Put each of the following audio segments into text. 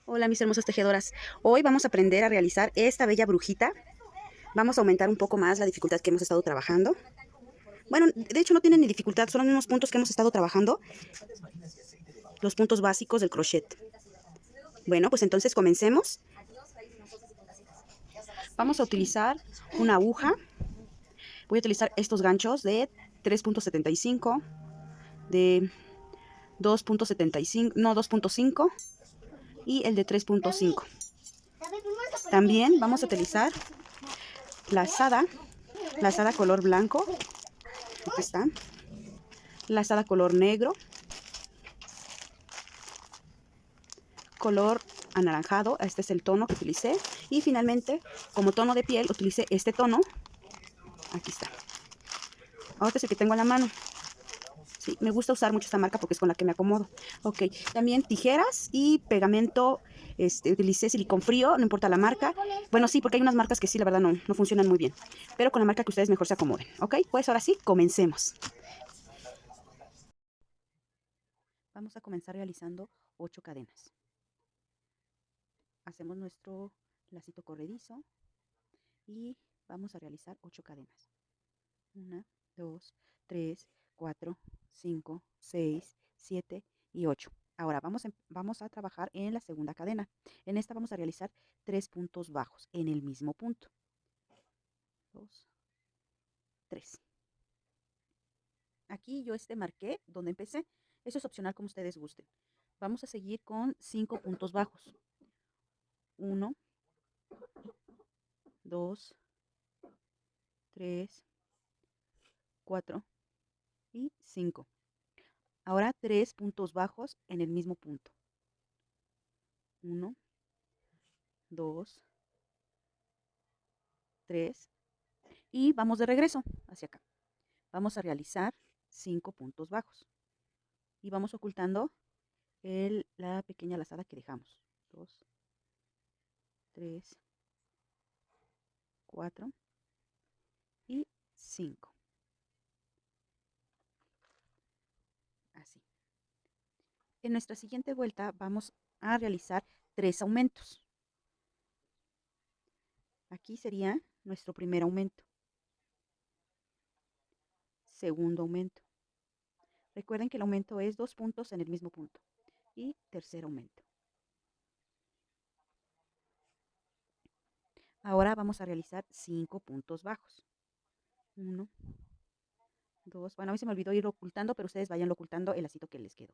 Hola mis hermosas tejedoras, hoy vamos a aprender a realizar esta bella brujita. Vamos a aumentar un poco más la dificultad que hemos estado trabajando. Bueno, de hecho no tiene ni dificultad, son unos puntos que hemos estado trabajando, los puntos básicos del crochet. Bueno, pues entonces comencemos. Vamos a utilizar una aguja. Voy a utilizar estos ganchos de 3.75, de 2.75, no 2.5 y el de 3.5. También vamos a utilizar la azada color blanco. Aquí está. La azada color negro, color anaranjado, este es el tono que utilicé, y finalmente como tono de piel utilicé este tono. Aquí está, este es el que tengo a la mano. Sí, me gusta usar mucho esta marca porque es con la que me acomodo. Ok, también tijeras y pegamento. Utilicé silicón frío, no importa la marca. Bueno, sí, porque hay unas marcas que sí, la verdad no funcionan muy bien, pero con la marca que ustedes mejor se acomoden. Ok, pues ahora sí, comencemos. Vamos a comenzar realizando 8 cadenas. Hacemos nuestro lacito corredizo y vamos a realizar 8 cadenas. 1, 2, 3, 4, 5, 6, 7 y 8. Ahora vamos a trabajar en la segunda cadena. En esta vamos a realizar 3 puntos bajos en el mismo punto. 2, 3. Aquí yo marqué donde empecé. Eso es opcional como ustedes gusten. Vamos a seguir con 5 puntos bajos. 1, 2, 3, 4 y 5. Ahora 3 puntos bajos en el mismo punto. 1, 2, 3 y vamos de regreso hacia acá. Vamos a realizar 5 puntos bajos y vamos ocultando la pequeña lazada que dejamos. 2, 3, 4 y 5. Así. En nuestra siguiente vuelta vamos a realizar 3 aumentos. Aquí sería nuestro primer aumento. Segundo aumento. Recuerden que el aumento es 2 puntos en el mismo punto. Y tercer aumento. Ahora vamos a realizar 5 puntos bajos. 1, 2. Bueno, a mí se me olvidó ir ocultando, pero ustedes vayan ocultando el lacito que les quedó.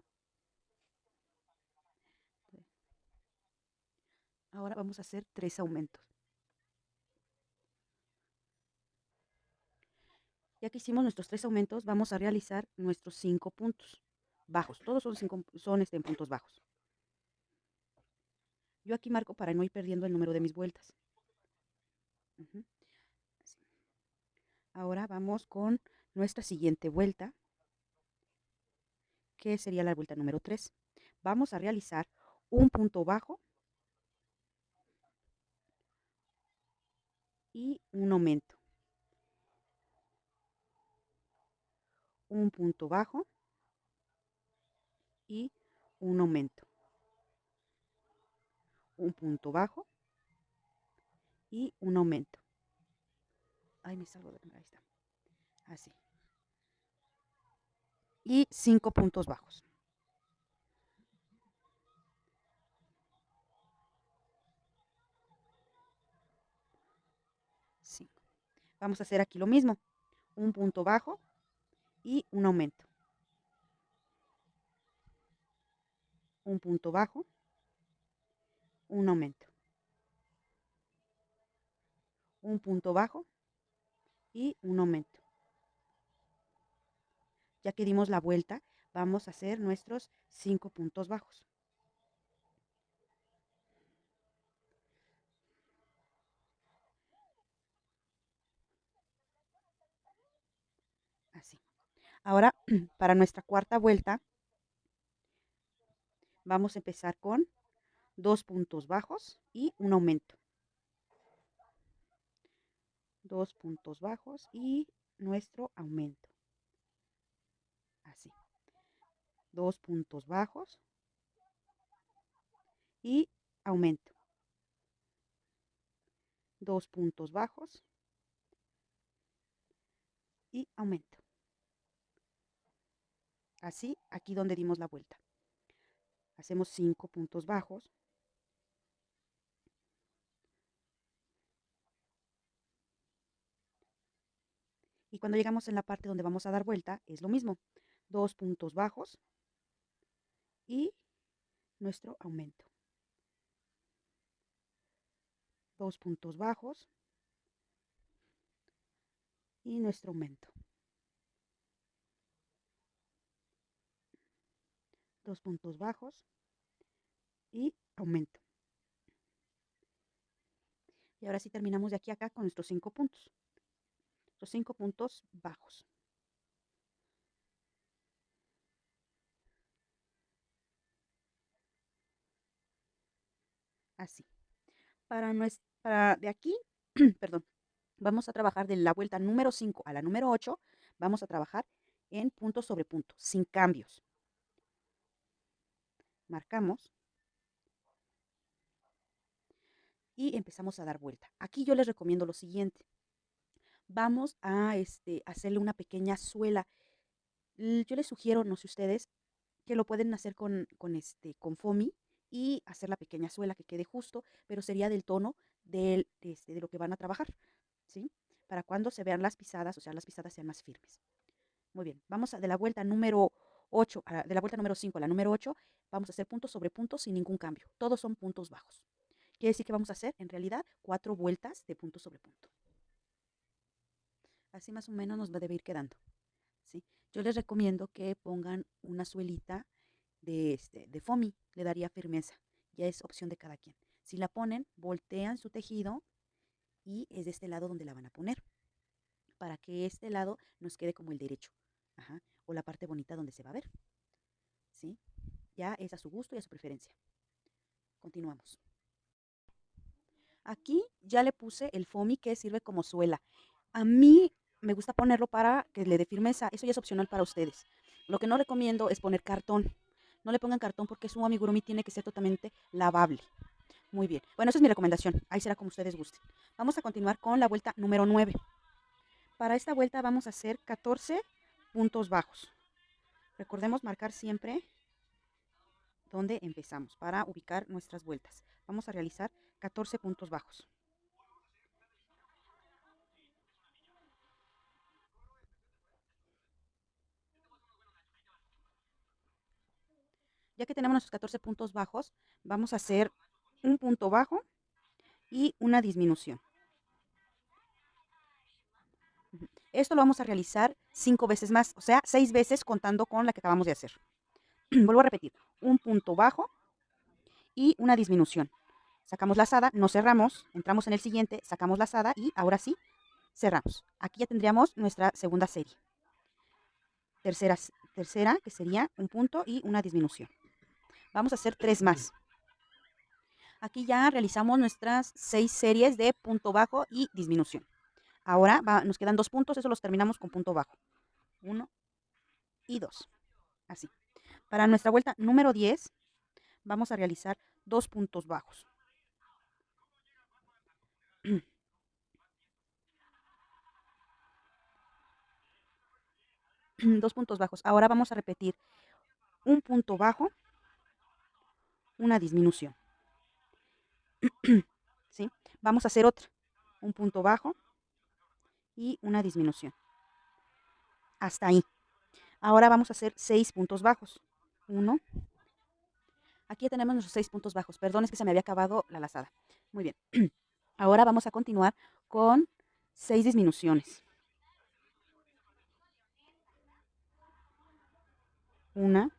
Ahora vamos a hacer 3 aumentos. Ya que hicimos nuestros 3 aumentos, vamos a realizar nuestros 5 puntos bajos. Todos son puntos bajos. Yo aquí marco para no ir perdiendo el número de mis vueltas. Ahora vamos con nuestra siguiente vuelta, que sería la vuelta número 3. Vamos a realizar un punto bajo y un aumento. Un punto bajo y un aumento. Un punto bajo y un aumento. Ay, me salgo de... Ahí está. Así. Y 5 puntos bajos. Sí. Vamos a hacer aquí lo mismo. Un punto bajo y un aumento. Un punto bajo, un aumento. Un punto bajo y un aumento. Ya que dimos la vuelta, vamos a hacer nuestros 5 puntos bajos. Así. Ahora, para nuestra cuarta vuelta, vamos a empezar con 2 puntos bajos y un aumento. 2 puntos bajos y nuestro aumento. Así. 2 puntos bajos y aumento. 2 puntos bajos y aumento. Así, aquí donde dimos la vuelta. Hacemos 5 puntos bajos. Y cuando llegamos en la parte donde vamos a dar vuelta, es lo mismo. 2 puntos bajos y nuestro aumento. 2 puntos bajos y nuestro aumento. 2 puntos bajos y aumento. Y ahora sí terminamos de aquí a acá con nuestros 5 puntos. Los 5 puntos bajos. Así. Para de aquí, perdón, vamos a trabajar de la vuelta número 5 a la número 8, vamos a trabajar en punto sobre punto, sin cambios. Marcamos y empezamos a dar vuelta. Aquí yo les recomiendo lo siguiente. Vamos a hacerle una pequeña suela. Yo les sugiero, no sé ustedes, que lo pueden hacer con foamy y hacer la pequeña suela que quede justo, pero sería del tono de lo que van a trabajar, ¿sí? Para cuando se vean las pisadas, o sea, las pisadas sean más firmes. Muy bien, vamos de la vuelta número 8, de la vuelta número 5 a la número 8, vamos a hacer puntos sobre puntos sin ningún cambio. Todos son puntos bajos. Quiere decir que vamos a hacer, en realidad, 4 vueltas de punto sobre punto. Así más o menos nos debe ir quedando, ¿sí? Yo les recomiendo que pongan una suelita de foamy, le daría firmeza. Ya es opción de cada quien. Si la ponen, voltean su tejido y es de este lado donde la van a poner, para que este lado nos quede como el derecho. Ajá. O la parte bonita donde se va a ver, ¿sí? Ya es a su gusto y a su preferencia. Continuamos. Aquí ya le puse el foamy que sirve como suela. A mí me gusta ponerlo para que le dé firmeza. Eso ya es opcional para ustedes. Lo que no recomiendo es poner cartón. No le pongan cartón porque su amigurumi tiene que ser totalmente lavable. Muy bien. Bueno, esa es mi recomendación. Ahí será como ustedes gusten. Vamos a continuar con la vuelta número 9. Para esta vuelta vamos a hacer 14 puntos bajos. Recordemos marcar siempre donde empezamos para ubicar nuestras vueltas. Vamos a realizar 14 puntos bajos. Ya que tenemos nuestros 14 puntos bajos, vamos a hacer un punto bajo y una disminución. Esto lo vamos a realizar 5 veces más, o sea, 6 veces contando con la que acabamos de hacer. Vuelvo a repetir, un punto bajo y una disminución. Sacamos lazada, no cerramos, entramos en el siguiente, sacamos lazada y ahora sí, cerramos. Aquí ya tendríamos nuestra segunda serie. Tercera, que sería un punto y una disminución. Vamos a hacer 3 más. Aquí ya realizamos nuestras 6 series de punto bajo y disminución. Ahora nos quedan 2 puntos, eso los terminamos con punto bajo. 1 y 2. Así. Para nuestra vuelta número 10, vamos a realizar 2 puntos bajos. 2 puntos bajos. Ahora vamos a repetir un punto bajo, una disminución. ¿Sí? Vamos a hacer otra. Un punto bajo y una disminución. Hasta ahí. Ahora vamos a hacer 6 puntos bajos. 1. Aquí ya tenemos nuestros 6 puntos bajos. Perdón, es que se me había acabado la lazada. Muy bien. Ahora vamos a continuar con 6 disminuciones. 1,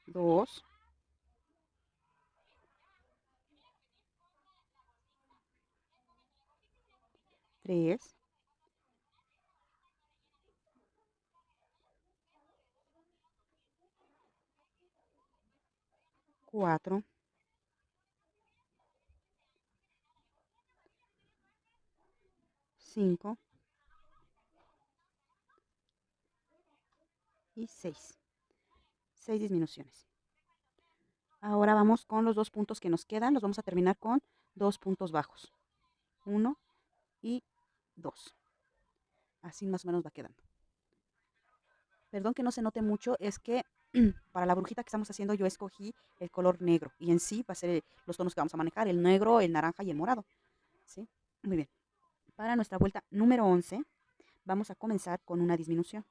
2, 3, 4, 5 y 6. 6 disminuciones. Ahora vamos con los 2 puntos que nos quedan. Los vamos a terminar con 2 puntos bajos. 1 y 2. Así más o menos va quedando. Perdón que no se note mucho, es que para la brujita que estamos haciendo yo escogí el color negro. Y en sí va a ser los tonos que vamos a manejar, el negro, el naranja y el morado. ¿Sí? Muy bien. Para nuestra vuelta número 11 vamos a comenzar con una disminución.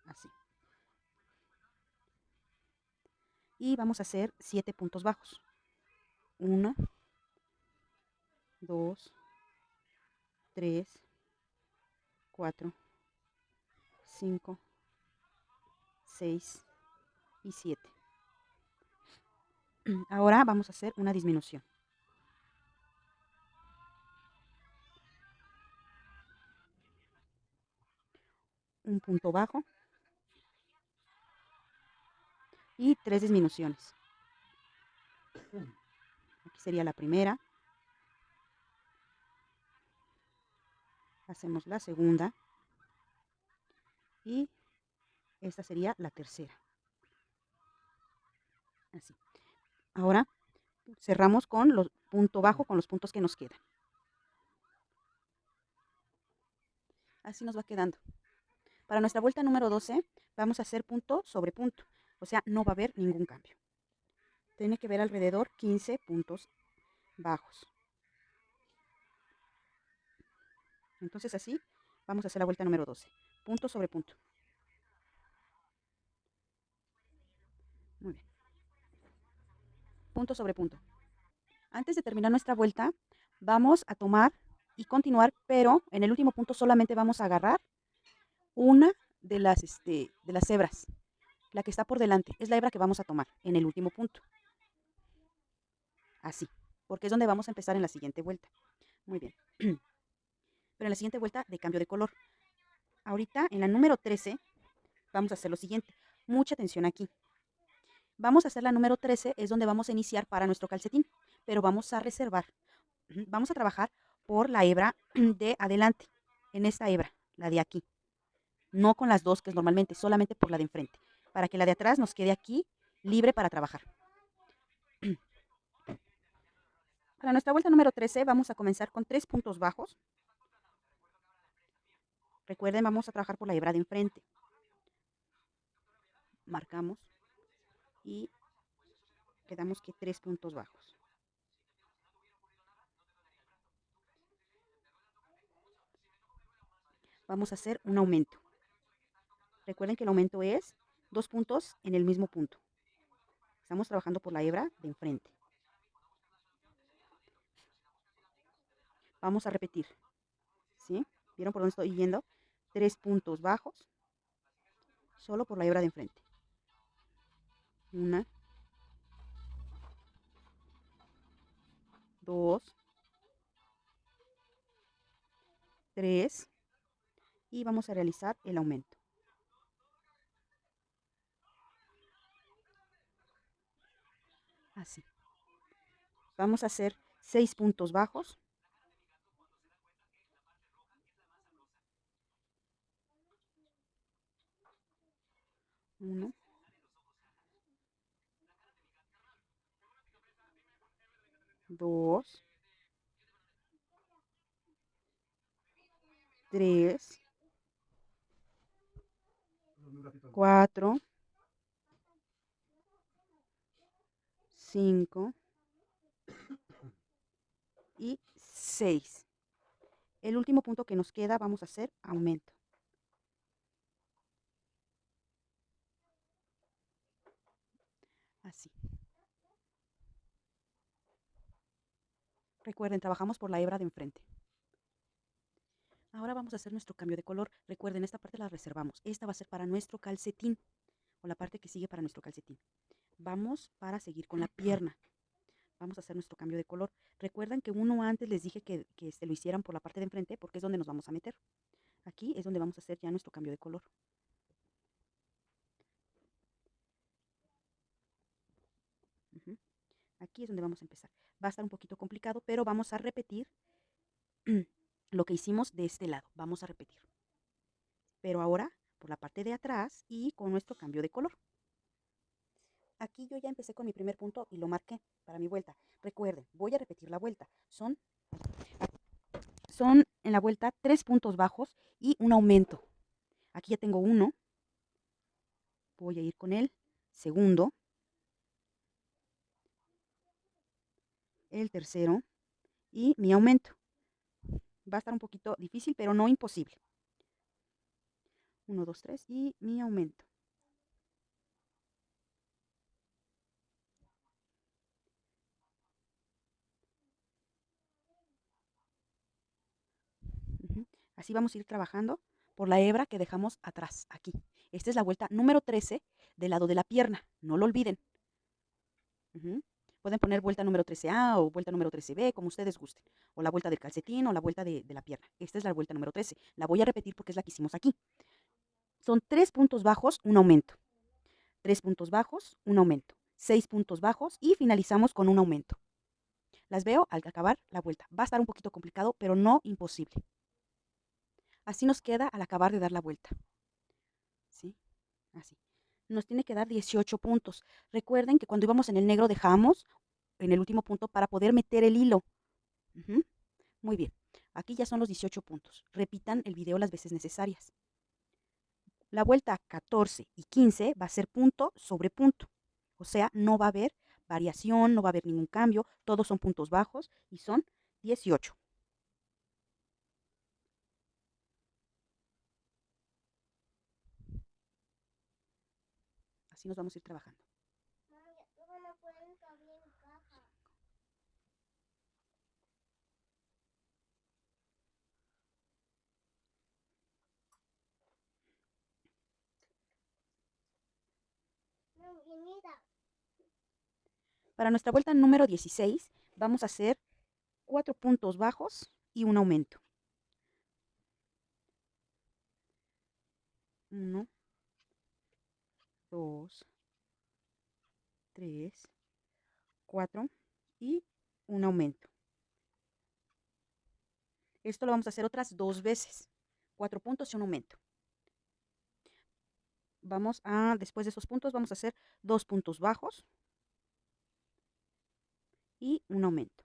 Así. Y vamos a hacer 7 puntos bajos. 1, 2, 3, 4, 5, 6 y 7. Ahora vamos a hacer una disminución. Un punto bajo y 3 disminuciones. Aquí sería la primera. Hacemos la segunda. Y esta sería la tercera. Así. Ahora cerramos con los punto bajo con los puntos que nos quedan. Así nos va quedando. Para nuestra vuelta número 12 vamos a hacer punto sobre punto. O sea, no va a haber ningún cambio. Tiene que ver alrededor 15 puntos bajos. Entonces así vamos a hacer la vuelta número 12. Punto sobre punto. Muy bien. Punto sobre punto. Antes de terminar nuestra vuelta, vamos a tomar y continuar, pero en el último punto solamente vamos a agarrar una de las hebras, la que está por delante. Es la hebra que vamos a tomar en el último punto. Así, porque es donde vamos a empezar en la siguiente vuelta. Muy bien. Pero en la siguiente vuelta de cambio de color. Ahorita en la número 13 vamos a hacer lo siguiente. Mucha atención aquí. Vamos a hacer la número 13, es donde vamos a iniciar para nuestro calcetín, pero vamos a reservar. Vamos a trabajar por la hebra de adelante, en esta hebra, la de aquí. No con las dos que es normalmente, solamente por la de enfrente, para que la de atrás nos quede aquí libre para trabajar. Para nuestra vuelta número 13 vamos a comenzar con 3 puntos bajos. Recuerden, vamos a trabajar por la hebra de enfrente. Marcamos y quedamos que 3 puntos bajos. Vamos a hacer un aumento. Recuerden que el aumento es 2 puntos en el mismo punto. Estamos trabajando por la hebra de enfrente. Vamos a repetir. ¿Sí? ¿Vieron por dónde estoy yendo? 3 puntos bajos, solo por la hebra de enfrente. 1, 2, 3 y vamos a realizar el aumento. Así. Vamos a hacer 6 puntos bajos. 1, 2, 3, 4, 5 y 6. El último punto que nos queda vamos a hacer aumento. Así. Recuerden, trabajamos por la hebra de enfrente. Ahora vamos a hacer nuestro cambio de color. Recuerden, esta parte la reservamos. Esta va a ser para nuestro calcetín, o la parte que sigue para nuestro calcetín. Vamos para seguir con la pierna. Vamos a hacer nuestro cambio de color. Recuerden que uno antes les dije que lo hicieran por la parte de enfrente porque es donde nos vamos a meter. Aquí es donde vamos a hacer ya nuestro cambio de color. Aquí es donde vamos a empezar. Va a estar un poquito complicado, pero vamos a repetir lo que hicimos de este lado. Vamos a repetir. pero ahora por la parte de atrás y con nuestro cambio de color. Aquí yo ya empecé con mi primer punto y lo marqué para mi vuelta. Recuerden, voy a repetir la vuelta. Son en la vuelta 3 puntos bajos y un aumento. Aquí ya tengo uno. Voy a ir con el segundo, el tercero y mi aumento. Va a estar un poquito difícil, pero no imposible. 1, 2, 3 y mi aumento. Así vamos a ir trabajando por la hebra que dejamos atrás, aquí. Esta es la vuelta número 13 del lado de la pierna, no lo olviden. Pueden poner vuelta número 13A o vuelta número 13B, como ustedes gusten. O la vuelta del calcetín o la vuelta de la pierna. Esta es la vuelta número 13. La voy a repetir porque es la que hicimos aquí. Son 3 puntos bajos, un aumento. 3 puntos bajos, un aumento. 6 puntos bajos y finalizamos con un aumento. Las veo al acabar la vuelta. Va a estar un poquito complicado, pero no imposible. Así nos queda al acabar de dar la vuelta. ¿Sí? Así. Nos tiene que dar 18 puntos. Recuerden que cuando íbamos en el negro dejamos en el último punto para poder meter el hilo. Muy bien. Aquí ya son los 18 puntos. Repitan el video las veces necesarias. La vuelta 14 y 15 va a ser punto sobre punto. O sea, no va a haber variación, no va a haber ningún cambio. Todos son puntos bajos y son 18. Así nos vamos a ir trabajando. Para nuestra vuelta número 16 vamos a hacer 4 puntos bajos y un aumento. 1, 2, 3, 4 y un aumento. Esto lo vamos a hacer otras 2 veces. 4 puntos y un aumento. Después de esos puntos, vamos a hacer 2 puntos bajos y un aumento.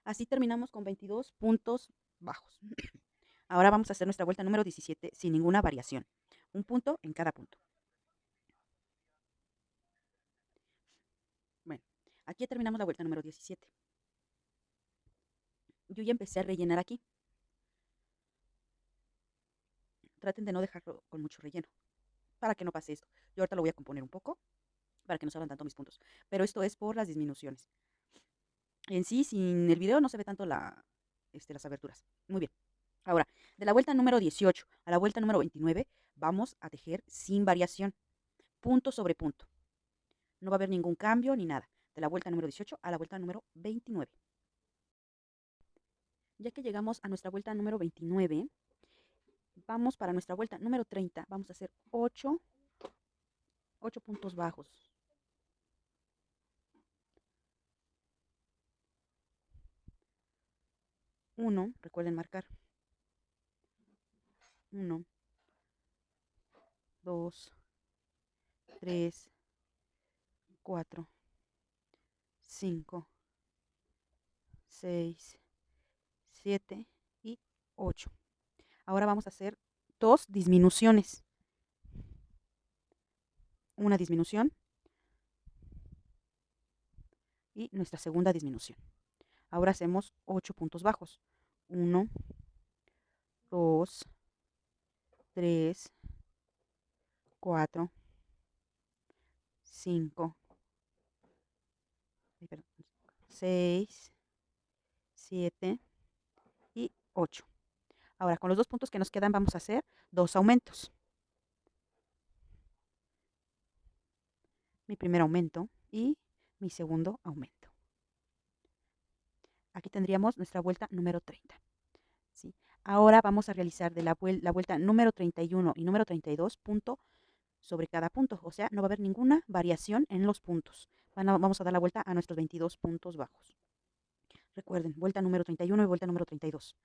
Así terminamos con 22 puntos bajos. Ahora vamos a hacer nuestra vuelta número 17 sin ninguna variación. Un punto en cada punto. Bueno, aquí ya terminamos la vuelta número 17. Yo ya empecé a rellenar aquí. Traten de no dejarlo con mucho relleno, para que no pase esto. Yo ahorita lo voy a componer un poco, para que no salgan tanto mis puntos. Pero esto es por las disminuciones. En sí, sin el video no se ve tanto las aberturas. Muy bien. Ahora, de la vuelta número 18 a la vuelta número 29, vamos a tejer sin variación, punto sobre punto. No va a haber ningún cambio ni nada. De la vuelta número 18 a la vuelta número 29. Ya que llegamos a nuestra vuelta número 29, vamos para nuestra vuelta número 30. Vamos a hacer 8 puntos bajos. 1, recuerden marcar. 1, 2, 3, 4, 5, 6, 7 y 8. Ahora vamos a hacer 2 disminuciones. Una disminución y nuestra segunda disminución. Ahora hacemos 8 puntos bajos. 1, 2, 3, 4, 5, 6, 7 y 8. Ahora, con los 2 puntos que nos quedan, vamos a hacer 2 aumentos. Mi primer aumento y mi segundo aumento. Aquí tendríamos nuestra vuelta número 30. ¿Sí? Ahora vamos a realizar de la vuelta número 31 y número 32 punto sobre cada punto. O sea, no va a haber ninguna variación en los puntos. Vamos a dar la vuelta a nuestros 22 puntos bajos. Recuerden, vuelta número 31 y vuelta número 32.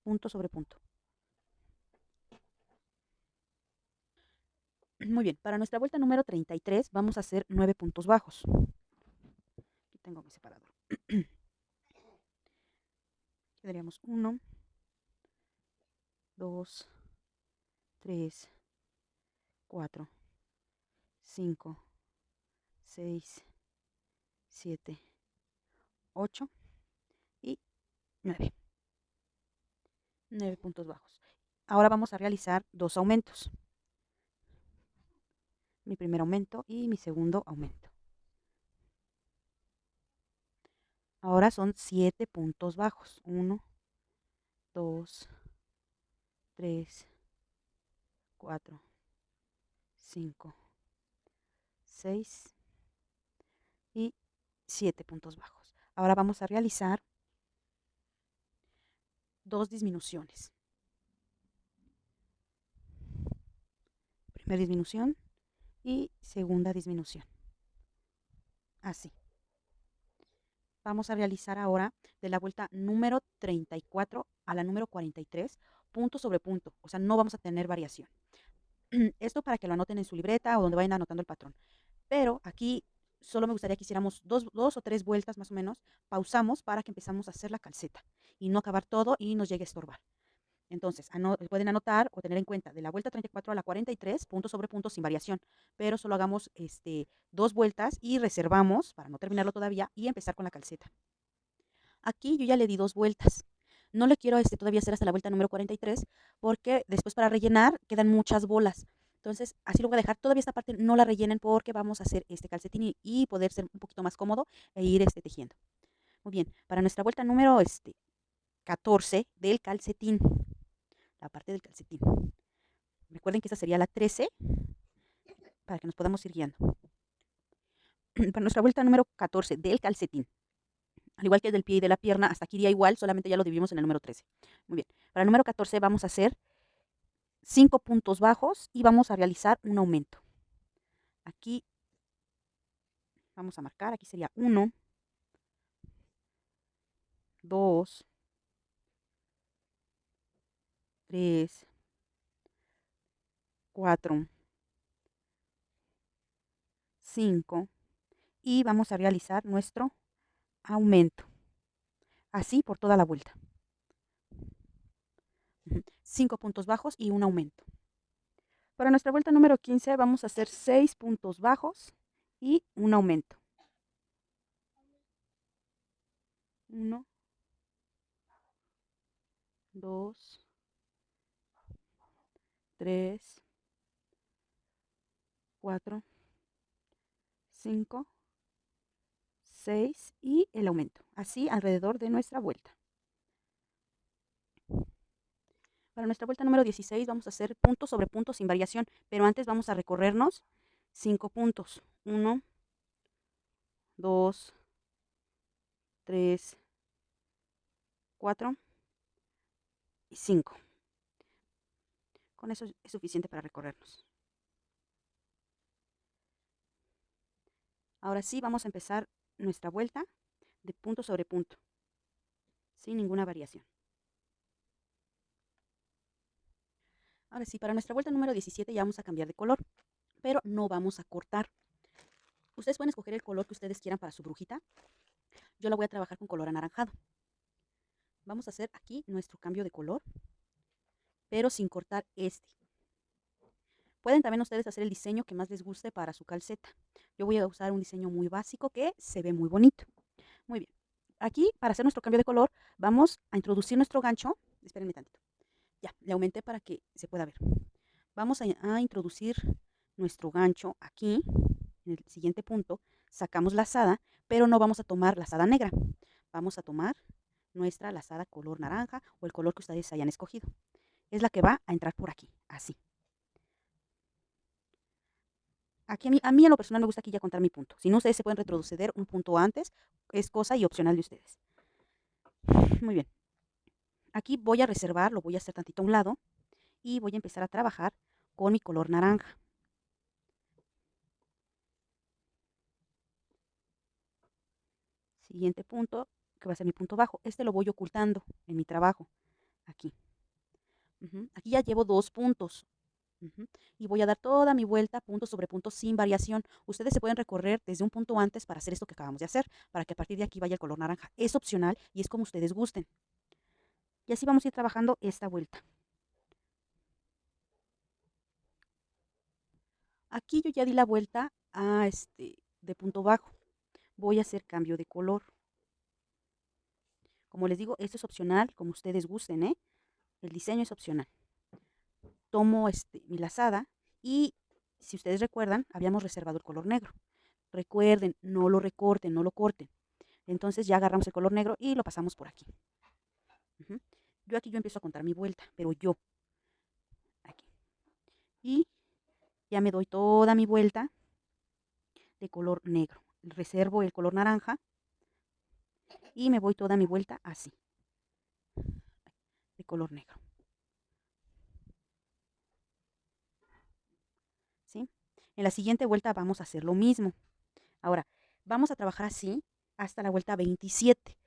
Punto sobre punto. Muy bien, para nuestra vuelta número 33 vamos a hacer 9 puntos bajos. Aquí tengo mi separador. Quedaríamos 1, 2, 3, 4, 5, 6, 7, 8 y 9. 9 puntos bajos. Ahora vamos a realizar 2 aumentos. Mi primer aumento y mi segundo aumento. Ahora son 7 puntos bajos. 1, 2, 3, 4, 5, 6 y 7 puntos bajos. Ahora vamos a realizar 2 disminuciones. Primera disminución y segunda disminución. Así. Vamos a realizar ahora de la vuelta número 34 a la número 43, punto sobre punto. O sea, no vamos a tener variación. Esto para que lo anoten en su libreta o donde vayan anotando el patrón. Pero aquí solo me gustaría que hiciéramos dos o tres vueltas más o menos. Pausamos para que empezamos a hacer la calceta y no acabar todo y nos llegue a estorbar. Entonces, pueden anotar o tener en cuenta de la vuelta 34 a la 43, punto sobre punto sin variación, pero solo hagamos 2 vueltas y reservamos para no terminarlo todavía y empezar con la calceta. Aquí yo ya le di 2 vueltas. No le quiero todavía hacer hasta la vuelta número 43 porque después para rellenar quedan muchas bolas. Entonces, así lo voy a dejar. Todavía esta parte no la rellenen porque vamos a hacer este calcetín y poder ser un poquito más cómodo e ir tejiendo. Muy bien, para nuestra vuelta número 14 del calcetín, la parte del calcetín. Recuerden que esta sería la 13 para que nos podamos ir guiando. Para nuestra vuelta número 14 del calcetín, al igual que el del pie y de la pierna, hasta aquí iría igual, solamente ya lo dividimos en el número 13. Muy bien, para el número 14 vamos a hacer 5 puntos bajos y vamos a realizar un aumento. Aquí vamos a marcar, aquí sería 1, 2, 3, 4, 5 y vamos a realizar nuestro aumento. Así por toda la vuelta. 5 puntos bajos y un aumento. Para nuestra vuelta número 15 vamos a hacer 6 puntos bajos y un aumento. 1, 2, 3, 4, 5, 6 y el aumento. Así alrededor de nuestra vuelta. Para nuestra vuelta número 16 vamos a hacer punto sobre punto sin variación, pero antes vamos a recorrernos 5 puntos. 1, 2, 3, 4 y 5. Con eso es suficiente para recorrernos. Ahora sí vamos a empezar nuestra vuelta de punto sobre punto, sin ninguna variación. Ahora sí, para nuestra vuelta número 17 ya vamos a cambiar de color, pero no vamos a cortar. Ustedes pueden escoger el color que ustedes quieran para su brujita. Yo la voy a trabajar con color anaranjado. Vamos a hacer aquí nuestro cambio de color, pero sin cortar este. Pueden también ustedes hacer el diseño que más les guste para su calceta. Yo voy a usar un diseño muy básico que se ve muy bonito. Muy bien. Aquí, para hacer nuestro cambio de color, vamos a introducir nuestro gancho. Espérenme tantito. Ya, le aumenté para que se pueda ver. Vamos a introducir nuestro gancho aquí, en el siguiente punto. Sacamos lazada, pero no vamos a tomar lazada negra. Vamos a tomar nuestra lazada color naranja o el color que ustedes hayan escogido. Es la que va a entrar por aquí, así. Aquí a mí en lo personal me gusta aquí ya contar mi punto. Si no, ustedes se pueden retroceder un punto antes. Es cosa y opcional de ustedes. Muy bien. Aquí voy a reservar, lo voy a hacer tantito a un lado. Y voy a empezar a trabajar con mi color naranja. Siguiente punto, que va a ser mi punto bajo. Este lo voy ocultando en mi trabajo, aquí. Aquí ya llevo 2 puntos. Y voy a dar toda mi vuelta punto sobre punto sin variación. Ustedes se pueden recorrer desde un punto antes para hacer esto que acabamos de hacer, para que a partir de aquí vaya el color naranja. Es opcional y es como ustedes gusten. Y así vamos a ir trabajando esta vuelta. Aquí yo ya di la vuelta a de punto bajo. Voy a hacer cambio de color. Como les digo, esto es opcional, como ustedes gusten, ¿eh? El diseño es opcional. Tomo mi lazada y, si ustedes recuerdan, habíamos reservado el color negro. Recuerden, no lo recorten, no lo corten. Entonces ya agarramos el color negro y lo pasamos por aquí. Yo aquí empiezo a contar mi vuelta, pero yo aquí. Y ya me doy toda mi vuelta de color negro. Reservo el color naranja y me voy toda mi vuelta así, de color negro. ¿Sí? En la siguiente vuelta vamos a hacer lo mismo. Ahora, vamos a trabajar así hasta la vuelta 27.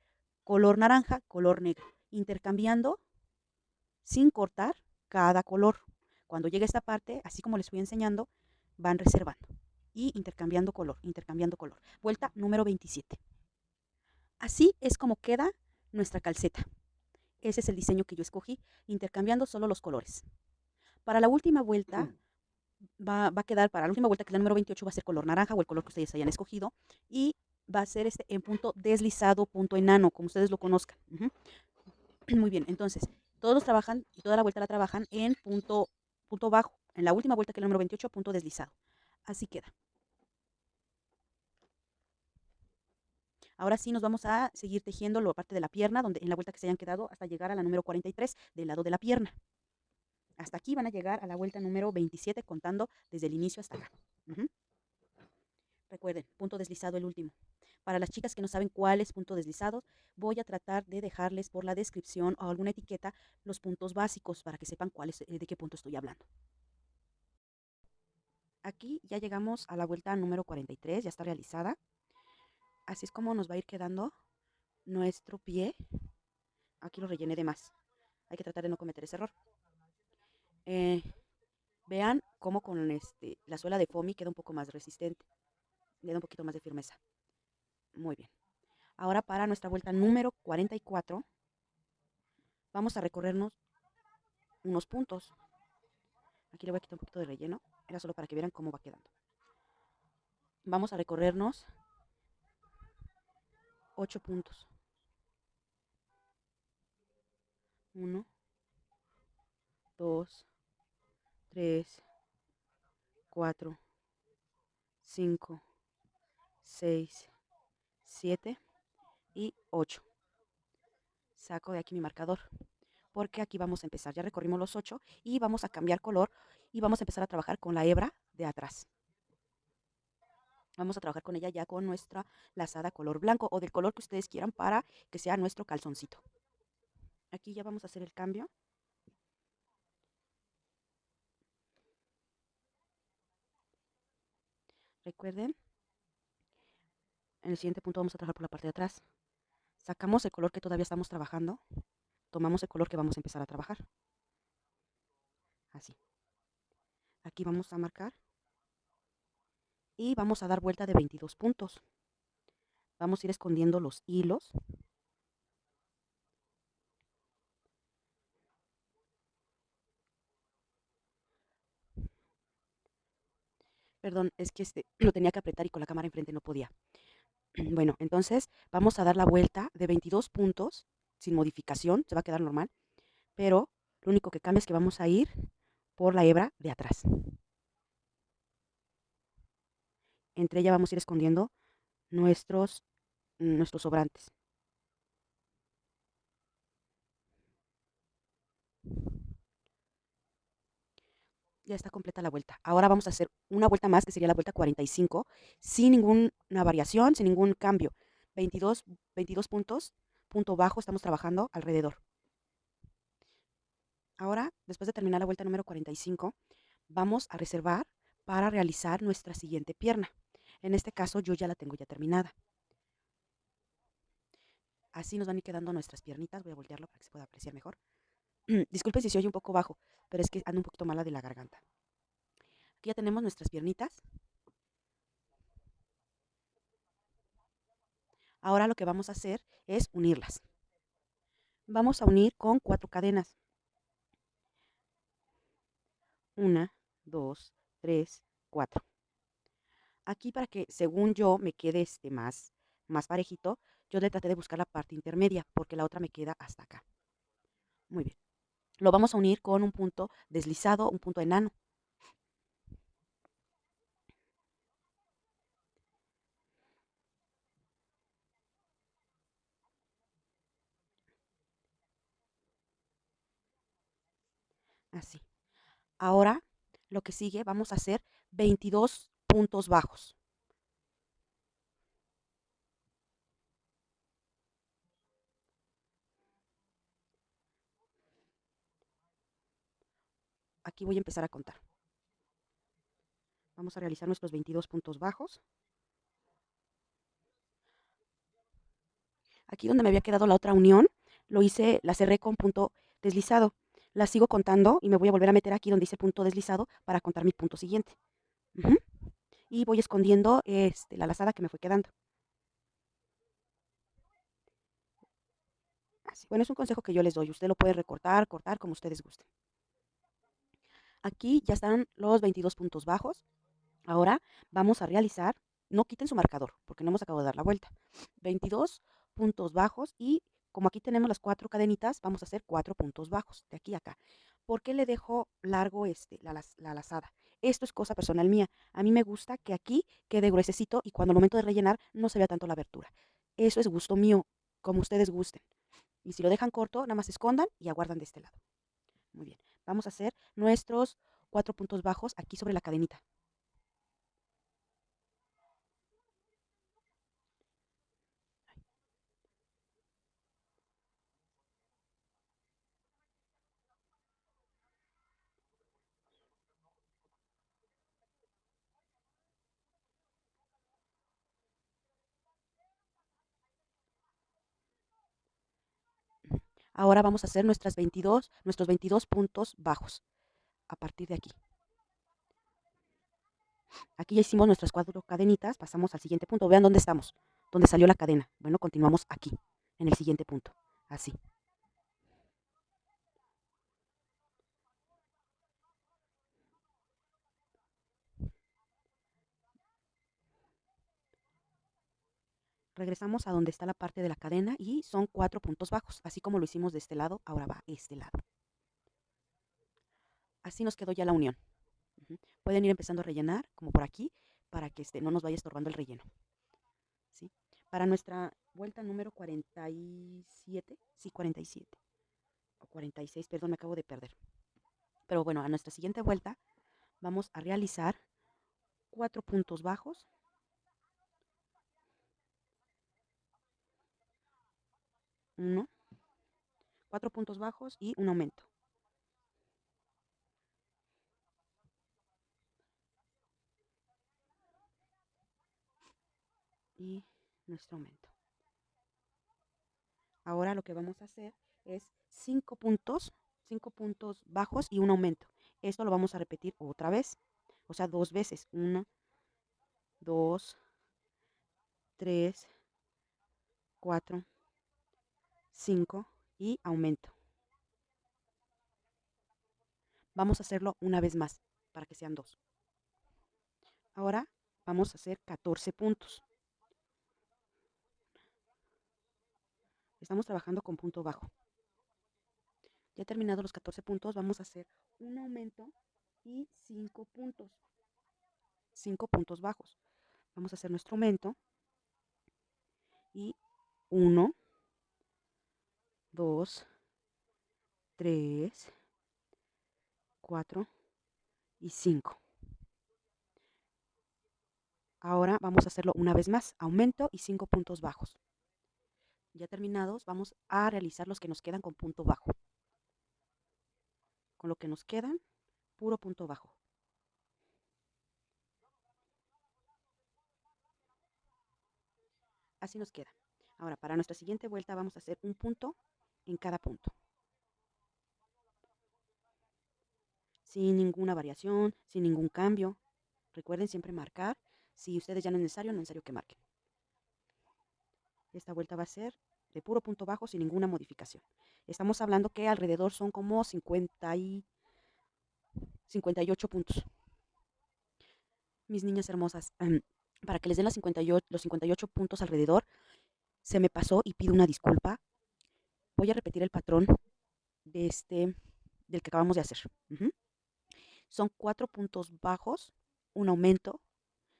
Color naranja, color negro. Intercambiando sin cortar cada color. Cuando llegue esta parte, así como les fui enseñando, van reservando y intercambiando color, intercambiando color. Vuelta número 27. Así es como queda nuestra calceta. Ese es el diseño que yo escogí, intercambiando solo los colores. Para la última vuelta, va a quedar, para la última vuelta, que es la número 28, va a ser color naranja o el color que ustedes hayan escogido. Y va a ser en punto deslizado, punto enano, como ustedes lo conozcan. Muy bien, entonces, todos trabajan, y toda la vuelta la trabajan en punto bajo. En la última vuelta, que es la número 28, punto deslizado. Así queda. Ahora sí nos vamos a seguir tejiendo la parte de la pierna, donde en la vuelta que se hayan quedado, hasta llegar a la número 43 del lado de la pierna. Hasta aquí van a llegar a la vuelta número 27, contando desde el inicio hasta acá. Recuerden, punto deslizado el último. Para las chicas que no saben cuál es punto deslizado, voy a tratar de dejarles por la descripción o alguna etiqueta los puntos básicos para que sepan de qué punto estoy hablando. Aquí ya llegamos a la vuelta número 43, ya está realizada. Así es como nos va a ir quedando nuestro pie. Aquí lo rellené de más. Hay que tratar de no cometer ese error. Vean cómo con la suela de foamy queda un poco más resistente. Le da un poquito más de firmeza. Muy bien. Ahora para nuestra vuelta número 44, vamos a recorrernos unos puntos. Aquí le voy a quitar un poquito de relleno. Era solo para que vieran cómo va quedando. Vamos a recorrernos 8 puntos. 1, 2, 3, 4, 5, 6, 7 y 8. Saco de aquí mi marcador, porque aquí vamos a empezar. Ya recorrimos los 8 y vamos a cambiar color y vamos a empezar a trabajar con la hebra de atrás. Vamos a trabajar con ella ya con nuestra lazada color blanco o del color que ustedes quieran para que sea nuestro calzoncito. Aquí ya vamos a hacer el cambio. Recuerden, en el siguiente punto vamos a trabajar por la parte de atrás. Sacamos el color que todavía estamos trabajando. Tomamos el color que vamos a empezar a trabajar. Así. Aquí vamos a marcar. Y vamos a dar vuelta de 22 puntos. Vamos a ir escondiendo los hilos. Perdón, es que lo tenía que apretar y con la cámara enfrente no podía. Bueno, entonces vamos a dar la vuelta de 22 puntos sin modificación, se va a quedar normal, pero lo único que cambia es que vamos a ir por la hebra de atrás. Entre ella vamos a ir escondiendo nuestros sobrantes. Ya está completa la vuelta. Ahora vamos a hacer una vuelta más, que sería la vuelta 45, sin ninguna variación, sin ningún cambio. 22 puntos, punto bajo, estamos trabajando alrededor. Ahora, después de terminar la vuelta número 45, vamos a reservar para realizar nuestra siguiente pierna. En este caso, yo ya la tengo ya terminada. Así nos van a ir quedando nuestras piernitas. Voy a voltearlo para que se pueda apreciar mejor. Disculpe si se oye un poco bajo, pero es que ando un poquito mala de la garganta. Aquí ya tenemos nuestras piernitas. Ahora lo que vamos a hacer es unirlas. Vamos a unir con 4 cadenas. 1, 2, 3, 4. Aquí para que, según yo, me quede más parejito, yo le traté de buscar la parte intermedia, porque la otra me queda hasta acá. Muy bien. Lo vamos a unir con un punto deslizado, un punto enano. Así. Ahora, lo que sigue, vamos a hacer 22 puntos bajos. Aquí voy a empezar a contar. Vamos a realizar nuestros 22 puntos bajos. Aquí donde me había quedado la otra unión, la cerré con punto deslizado. La sigo contando y me voy a volver a meter aquí donde dice punto deslizado para contar mi punto siguiente. Ujú. Y voy escondiendo la lazada que me fue quedando. Así. Bueno, es un consejo que yo les doy. Usted lo puede recortar, cortar, como ustedes gusten. Aquí ya están los 22 puntos bajos. Ahora vamos a realizar, no quiten su marcador, porque no hemos acabado de dar la vuelta. 22 puntos bajos y como aquí tenemos las 4 cadenitas, vamos a hacer 4 puntos bajos, de aquí a acá. ¿Por qué le dejo largo la lazada? Esto es cosa personal mía. A mí me gusta que aquí quede gruesecito y cuando al momento de rellenar no se vea tanto la abertura. Eso es gusto mío, como ustedes gusten. Y si lo dejan corto, nada más escondan y aguardan de este lado. Muy bien. Vamos a hacer nuestros 4 puntos bajos aquí sobre la cadenita. Ahora vamos a hacer nuestros 22 puntos bajos a partir de aquí. Aquí ya hicimos nuestras 4 cadenitas, pasamos al siguiente punto. Vean dónde estamos, dónde salió la cadena. Bueno, continuamos aquí, en el siguiente punto. Así. Regresamos a donde está la parte de la cadena y son 4 puntos bajos. Así como lo hicimos de este lado, ahora va este lado. Así nos quedó ya la unión. Pueden ir empezando a rellenar, como por aquí, para que no nos vaya estorbando el relleno. ¿Sí? Para nuestra vuelta número 47, sí, 47, o 46, perdón, me acabo de perder. Pero bueno, a nuestra siguiente vuelta vamos a realizar 4 puntos bajos, 1, 4 puntos bajos y un aumento. Y nuestro aumento. Ahora lo que vamos a hacer es 5 puntos bajos y un aumento. Esto lo vamos a repetir otra vez, o sea, 2 veces. 1, 2, 3, 4, 5 y aumento. Vamos a hacerlo una vez más para que sean 2. Ahora vamos a hacer 14 puntos. Estamos trabajando con punto bajo. Ya terminados los 14 puntos, vamos a hacer un aumento y 5 puntos. 5 puntos bajos. Vamos a hacer nuestro aumento y 1, 2, 3, 4 y 5. Ahora vamos a hacerlo una vez más, aumento y 5 puntos bajos. Ya terminados, vamos a realizar los que nos quedan con punto bajo. Con lo que nos quedan, puro punto bajo. Así nos queda. Ahora, para nuestra siguiente vuelta vamos a hacer un punto en cada punto, sin ninguna variación, sin ningún cambio. Recuerden siempre marcar. Si ustedes ya no es necesario que marquen. Esta vuelta va a ser de puro punto bajo sin ninguna modificación. Estamos hablando que alrededor son como 58 puntos. Mis niñas hermosas, para que les den los 58 puntos alrededor, se me pasó y pido una disculpa. Voy a repetir el patrón del que acabamos de hacer. Son 4 puntos bajos, un aumento,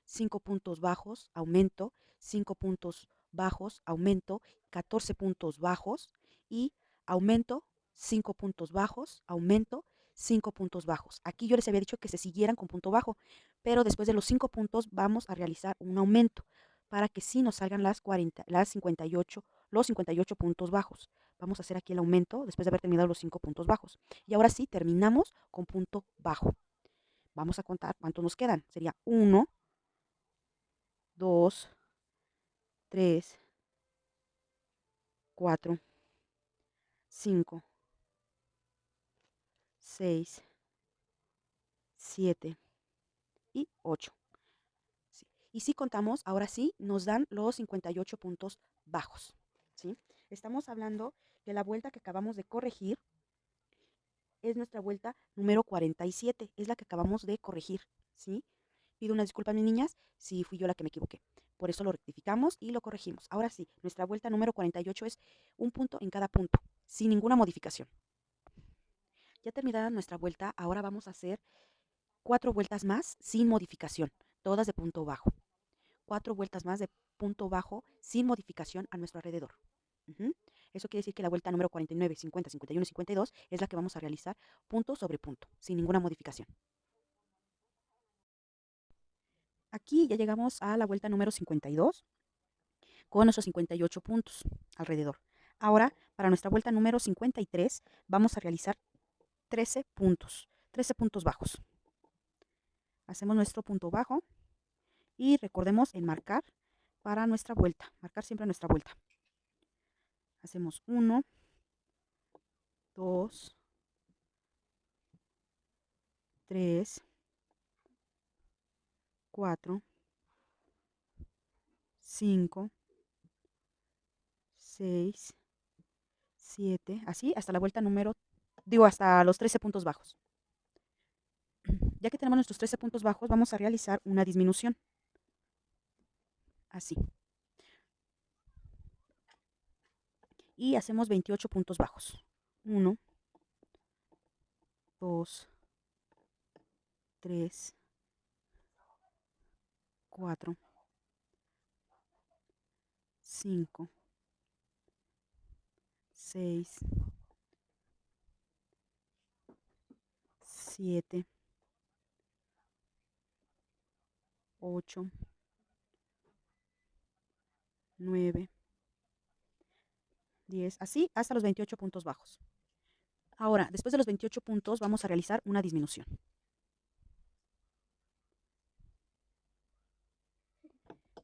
5 puntos bajos, aumento, 5 puntos bajos, aumento, 14 puntos bajos y aumento, 5 puntos bajos, aumento, 5 puntos bajos. Aquí yo les había dicho que se siguieran con punto bajo, pero después de los 5 puntos vamos a realizar un aumento para que sí nos salgan los 58 puntos bajos. Vamos a hacer aquí el aumento después de haber terminado los 5 puntos bajos. Y ahora sí, terminamos con punto bajo. Vamos a contar cuántos nos quedan. Sería 1, 2, 3, 4, 5, 6, 7 y 8. Sí. Y si contamos, ahora sí, nos dan los 58 puntos bajos. ¿Sí? Estamos hablando que la vuelta que acabamos de corregir es nuestra vuelta número 47. Es la que acabamos de corregir. ¿Sí? Pido una disculpa, mis niñas, si fui yo la que me equivoqué. Por eso lo rectificamos y lo corregimos. Ahora sí, nuestra vuelta número 48 es un punto en cada punto, sin ninguna modificación. Ya terminada nuestra vuelta, ahora vamos a hacer 4 vueltas más sin modificación, todas de punto bajo. 4 vueltas más de punto bajo sin modificación a nuestro alrededor. Eso quiere decir que la vuelta número 49, 50, 51 y 52 es la que vamos a realizar punto sobre punto, sin ninguna modificación. Aquí ya llegamos a la vuelta número 52 con nuestros 58 puntos alrededor. Ahora, para nuestra vuelta número 53, vamos a realizar 13 puntos bajos. Hacemos nuestro punto bajo y recordemos en marcar para nuestra vuelta, marcar siempre nuestra vuelta. Hacemos 1, 2, 3, 4, 5, 6, 7, así hasta la vuelta número, hasta los 13 puntos bajos. Ya que tenemos nuestros 13 puntos bajos, vamos a realizar una disminución. Así. Y hacemos 28 puntos bajos. 1, 2, 3, 4, 5, 6, 7, 8, 9, 10, así hasta los 28 puntos bajos. Ahora, después de los 28 puntos, vamos a realizar una disminución.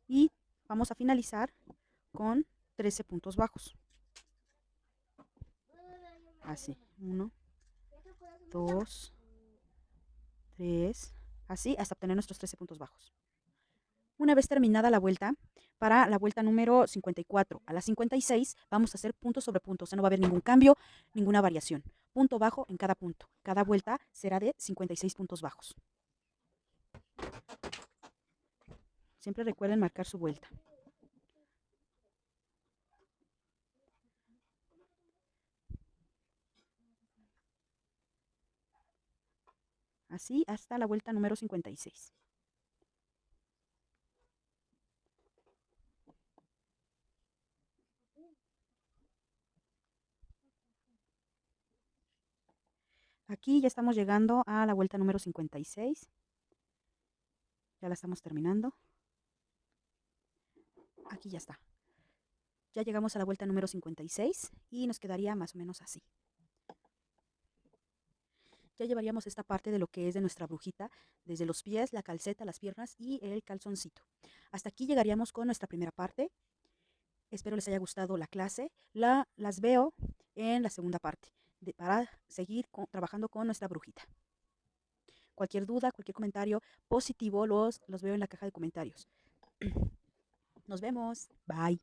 Y vamos a finalizar con 13 puntos bajos. Así, 1, 2, 3, así hasta obtener nuestros 13 puntos bajos. Una vez terminada la vuelta, para la vuelta número 54 a la 56 vamos a hacer punto sobre punto, o sea, no va a haber ningún cambio, ninguna variación. Punto bajo en cada punto. Cada vuelta será de 56 puntos bajos. Siempre recuerden marcar su vuelta. Así hasta la vuelta número 56. Aquí ya estamos llegando a la vuelta número 56. Ya la estamos terminando. Aquí ya está. Ya llegamos a la vuelta número 56 y nos quedaría más o menos así. Ya llevaríamos esta parte de lo que es de nuestra brujita, desde los pies, la calceta, las piernas y el calzoncito. Hasta aquí llegaríamos con nuestra primera parte. Espero les haya gustado la clase. Las veo en la segunda parte para seguir trabajando con nuestra brujita. Cualquier duda, cualquier comentario positivo, los veo en la caja de comentarios. Nos vemos. Bye.